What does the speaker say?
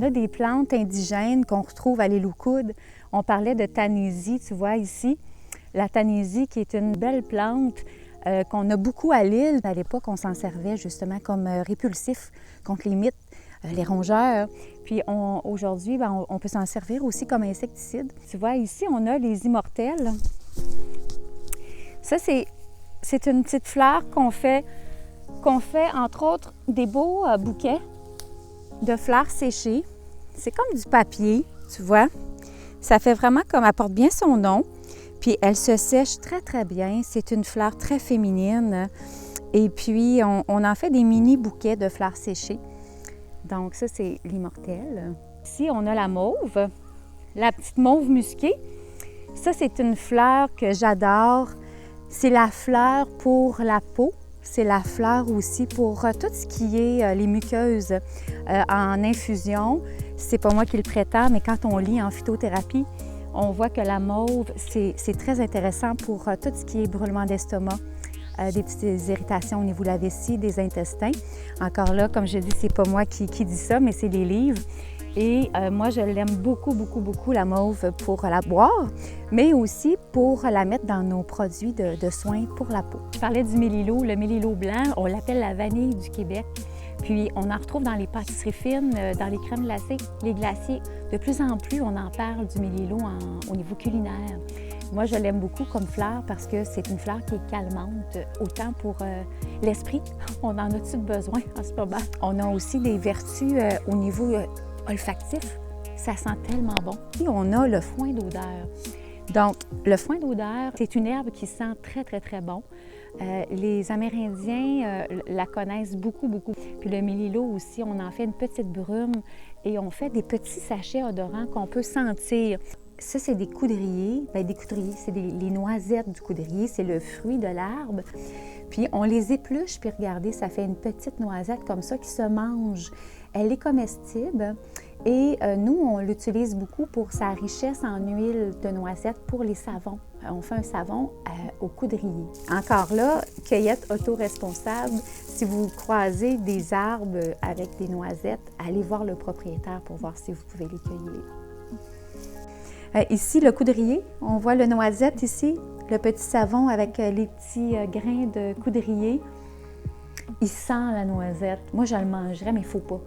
a des plantes indigènes qu'on retrouve à l'île aux Coudes. On parlait de tanésie, tu vois ici. La tanésie qui est une belle plante qu'on a beaucoup à l'île. À l'époque, on s'en servait justement comme répulsif contre les mites, les rongeurs. Puis aujourd'hui, on peut s'en servir aussi comme insecticide. Tu vois, ici, on a les immortelles. Ça, c'est une petite fleur qu'on fait, entre autres, des beaux bouquets de fleurs séchées. C'est comme du papier, tu vois. Ça fait vraiment comme, elle porte bien son nom. Puis elle se sèche très, très bien. C'est une fleur très féminine. Et puis, on en fait des mini bouquets de fleurs séchées. Donc ça, c'est l'immortelle. Ici, on a la mauve, la petite mauve musquée. Ça, c'est une fleur que j'adore. C'est la fleur pour la peau. C'est la fleur aussi pour tout ce qui est les muqueuses en infusion. C'est pas moi qui le prétends, mais quand on lit en phytothérapie, on voit que la mauve, c'est très intéressant pour tout ce qui est brûlement d'estomac, des petites irritations au niveau de la vessie, des intestins. Encore là, comme je dis, c'est pas moi qui dis ça, mais c'est les livres. Et moi, je l'aime beaucoup, beaucoup, beaucoup, la mauve, pour la boire, mais aussi pour la mettre dans nos produits de soins pour la peau. Je parlais du mélilo. Le mélilo blanc, on l'appelle la vanille du Québec. Puis on en retrouve dans les pâtisseries fines, dans les crèmes glacées, les glaciers. De plus en plus, on en parle du mélilo au niveau culinaire. Moi, je l'aime beaucoup comme fleur parce que c'est une fleur qui est calmante, autant pour l'esprit. On en a-tu besoin en ce moment? On a aussi des vertus au niveau olfactif. Ça sent tellement bon. Puis on a le foin d'odeur. Donc, le foin d'odeur, c'est une herbe qui sent très, très, très bon. Les Amérindiens la connaissent beaucoup, beaucoup. Puis le mélilo aussi, on en fait une petite brume et on fait des petits sachets odorants qu'on peut sentir. Ça, c'est des coudriers. Bien, des coudriers, c'est les noisettes du coudrier, c'est le fruit de l'arbre. Puis on les épluche, puis regardez, ça fait une petite noisette comme ça qui se mange. Elle est comestible et nous, on l'utilise beaucoup pour sa richesse en huile de noisette pour les savons. On fait un savon au coudrier. Encore là, cueillette auto-responsable. Si vous croisez des arbres avec des noisettes, allez voir le propriétaire pour voir si vous pouvez les cueillir. Ici, le coudrier, on voit le noisette ici, le petit savon avec les petits grains de coudrier. Il sent la noisette. Moi, je le mangerais, mais il ne faut pas.